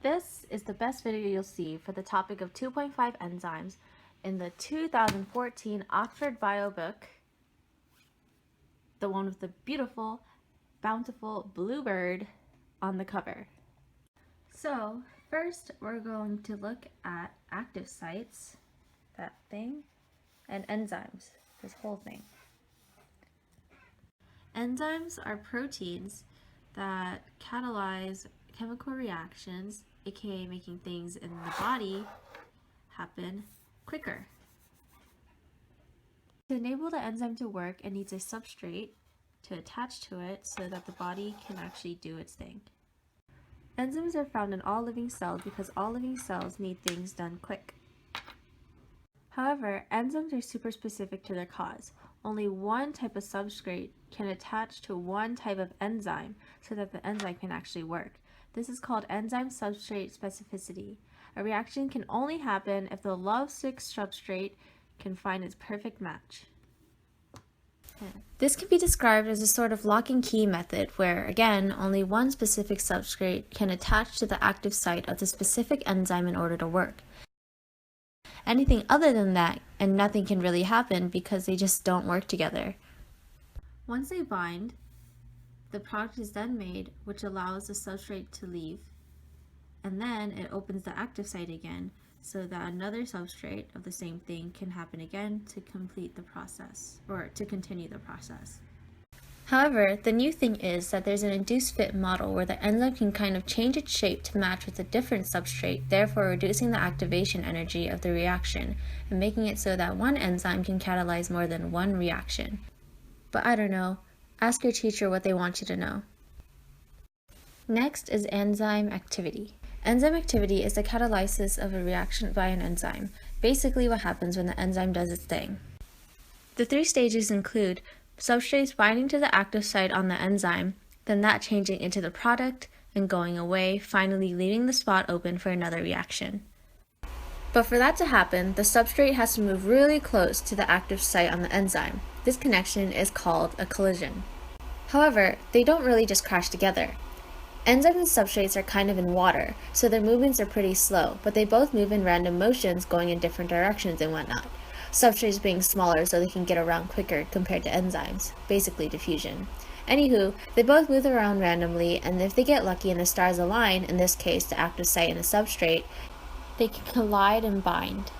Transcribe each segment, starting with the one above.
This is the best video you'll see for the topic of 2.5 enzymes in the 2014 Oxford Bio book, the one with the beautiful, bountiful bluebird on the cover. So first we're going to look at active sites, that thing, and enzymes, this whole thing. Enzymes are proteins that catalyze chemical reactions, aka making things in the body happen quicker. To enable the enzyme to work, it needs a substrate to attach to it so that the body can actually do its thing. Enzymes are found in all living cells because all living cells need things done quick. However, enzymes are super specific to their cause. Only one type of substrate can attach to one type of enzyme so that the enzyme can actually work. This is called enzyme substrate specificity. A reaction can only happen if the lovesick substrate can find its perfect match. This can be described as a sort of lock and key method where, again, only one specific substrate can attach to the active site of the specific enzyme in order to work. Anything other than that, and nothing can really happen because they just don't work together. Once they bind, the product is then made, which allows the substrate to leave, and then it opens the active site again so that another substrate of the same thing can happen again to complete the process, or to continue the process. However, the new thing is that there's an induced fit model where the enzyme can kind of change its shape to match with a different substrate, therefore reducing the activation energy of the reaction and making it so that one enzyme can catalyze more than one reaction. But I don't know. Ask your teacher what they want you to know. Next is enzyme activity. Enzyme activity is the catalysis of a reaction by an enzyme, basically what happens when the enzyme does its thing. The three stages include substrates binding to the active site on the enzyme, then that changing into the product and going away, finally leaving the spot open for another reaction. But for that to happen, the substrate has to move really close to the active site on the enzyme. This connection is called a collision. However, they don't really just crash together. Enzymes and substrates are kind of in water, so their movements are pretty slow, but they both move in random motions going in different directions and whatnot. Substrates being smaller so they can get around quicker compared to enzymes, basically diffusion. Anywho, they both move around randomly, and if they get lucky and the stars align, in this case the active site and the substrate, they can collide and bind.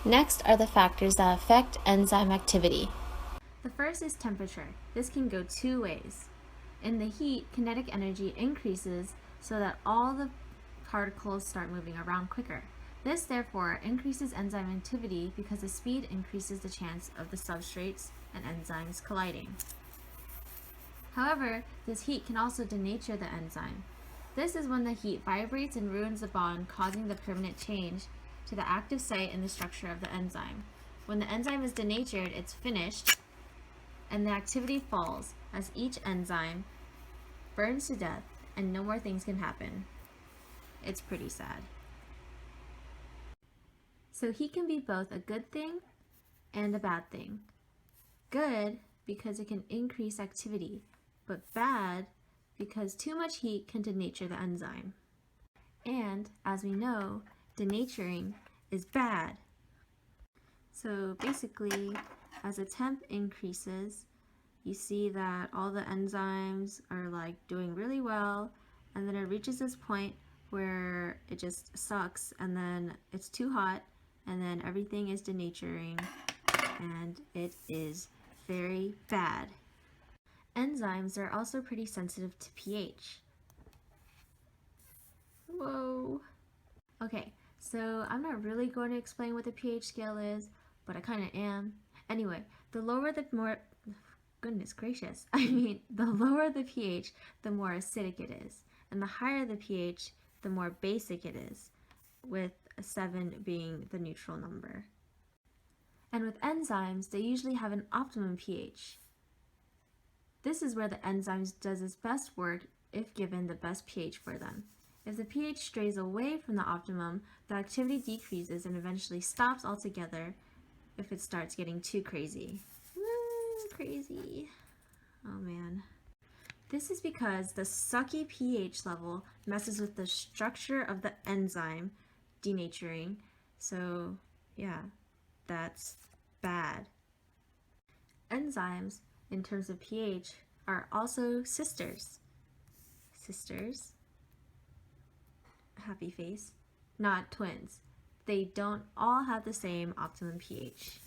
Next are the factors that affect enzyme activity. The first is temperature. This can go two ways. In the heat, kinetic energy increases so that all the particles start moving around quicker. This, therefore, increases enzyme activity because the speed increases the chance of the substrates and enzymes colliding. However, this heat can also denature the enzyme. This is when the heat vibrates and ruins the bond, causing the permanent change to the active site and the structure of the enzyme. When the enzyme is denatured, it's finished, and the activity falls as each enzyme burns to death and no more things can happen. It's pretty sad. So heat can be both a good thing and a bad thing. Good because it can increase activity, but bad because too much heat can denature the enzyme. And as we know, denaturing is bad. So basically, as the temp increases, you see that all the enzymes are like doing really well, and then it reaches this point where it just sucks, and then it's too hot, and then everything is denaturing, and it is very bad. Enzymes are also pretty sensitive to pH. Whoa. Okay, so I'm not really going to explain what the pH scale is, but I kind of am. Anyway, the lower the more, goodness gracious, the lower the pH, the more acidic it is, and the higher the pH, the more basic it is, with a 7 being the neutral number. And with enzymes, they usually have an optimum pH. This is where the enzymes does its best work if given the best pH for them. If the pH strays away from the optimum, the activity decreases and eventually stops altogether if it starts getting too crazy. Woo, crazy. Oh man. This is because the sucky pH level messes with the structure of the enzyme denaturing. So yeah, that's bad. Enzymes, in terms of pH, are also sisters. Sisters, happy face, not twins. They don't all have the same optimum pH.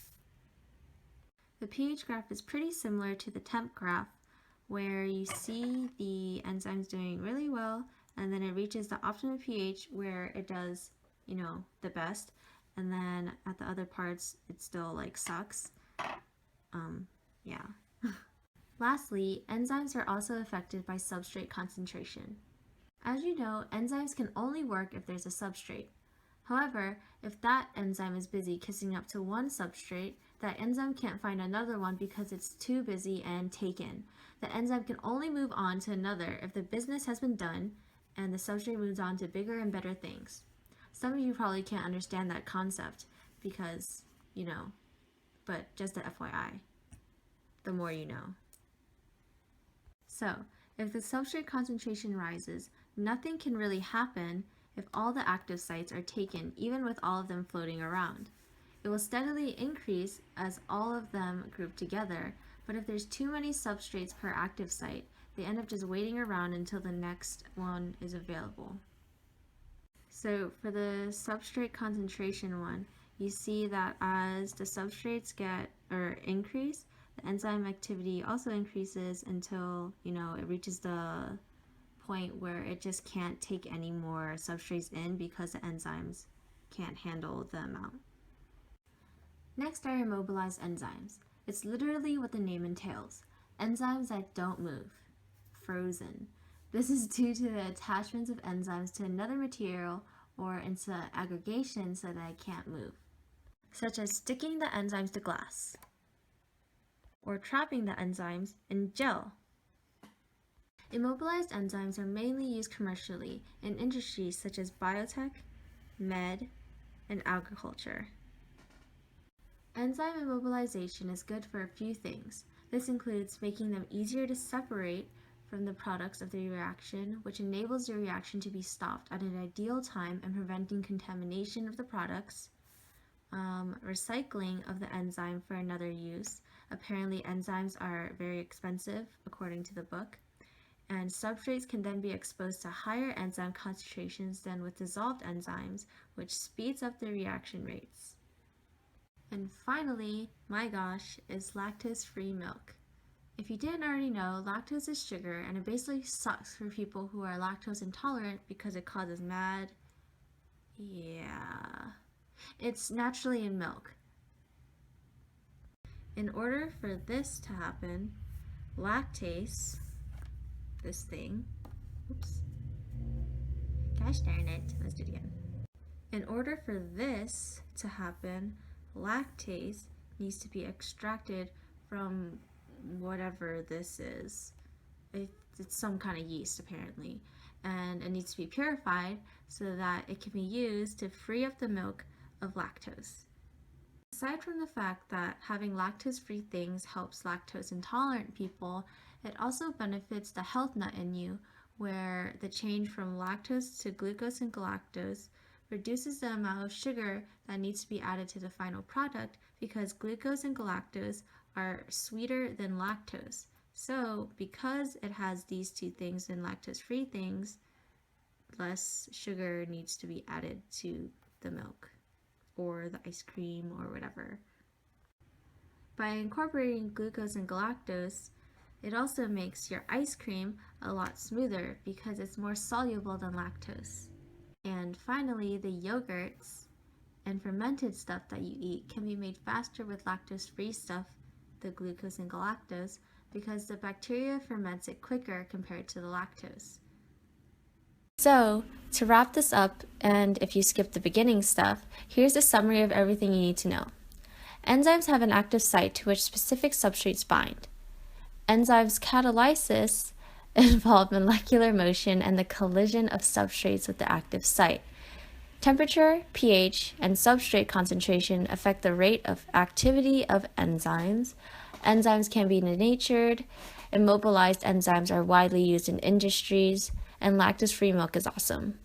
The pH graph is pretty similar to the temp graph, where you see the enzymes doing really well, and then it reaches the optimum pH where it does, the best, and then at the other parts it still like sucks. Yeah. Lastly, enzymes are also affected by substrate concentration. As you know, enzymes can only work if there's a substrate. However, if that enzyme is busy kissing up to one substrate, that enzyme can't find another one because it's too busy and taken. The enzyme can only move on to another if the business has been done and the substrate moves on to bigger and better things. Some of you probably can't understand that concept because, but just a FYI, the more you know. So, if the substrate concentration rises, nothing can really happen if all the active sites are taken, even with all of them floating around. It will steadily increase as all of them group together, but if there's too many substrates per active site, they end up just waiting around until the next one is available. So for the substrate concentration one, you see that as the substrates increase, the enzyme activity also increases until, it reaches the point where it just can't take any more substrates in because the enzymes can't handle the amount. Next are immobilized enzymes. It's literally what the name entails. Enzymes that don't move. Frozen. This is due to the attachments of enzymes to another material or into aggregation so that it can't move, such as sticking the enzymes to glass or trapping the enzymes in gel. Immobilized enzymes are mainly used commercially in industries such as biotech, med, and agriculture. Enzyme immobilization is good for a few things. This includes making them easier to separate from the products of the reaction, which enables the reaction to be stopped at an ideal time and preventing contamination of the products. Recycling of the enzyme for another use. Apparently enzymes are very expensive, according to the book. And substrates can then be exposed to higher enzyme concentrations than with dissolved enzymes, which speeds up the reaction rates. And finally, my gosh, is lactose-free milk. If you didn't already know, lactose is sugar, and it basically sucks for people who are lactose intolerant because it causes it's naturally in milk. In order for this to happen, lactase, this thing, gosh darn it, let's do it again. In order for this to happen, lactase needs to be extracted from whatever this is. It's some kind of yeast apparently, and it needs to be purified so that it can be used to free up the milk of lactose. Aside from the fact that having lactose-free things helps lactose intolerant people, it also benefits the health nut in you, where the change from lactose to glucose and galactose reduces the amount of sugar that needs to be added to the final product because glucose and galactose are sweeter than lactose. So because it has these two things in lactose-free things, less sugar needs to be added to the milk or the ice cream or whatever. By incorporating glucose and galactose, it also makes your ice cream a lot smoother because it's more soluble than lactose. And finally, the yogurts and fermented stuff that you eat can be made faster with lactose-free stuff, the glucose and galactose, because the bacteria ferments it quicker compared to the lactose. So, to wrap this up, and if you skip the beginning stuff, here's a summary of everything you need to know. Enzymes have an active site to which specific substrates bind. Enzymes catalysis involve molecular motion and the collision of substrates with the active site. Temperature, pH, and substrate concentration affect the rate of activity of enzymes. Enzymes can be denatured Immobilized enzymes are widely used in industries, and lactose-free milk is awesome.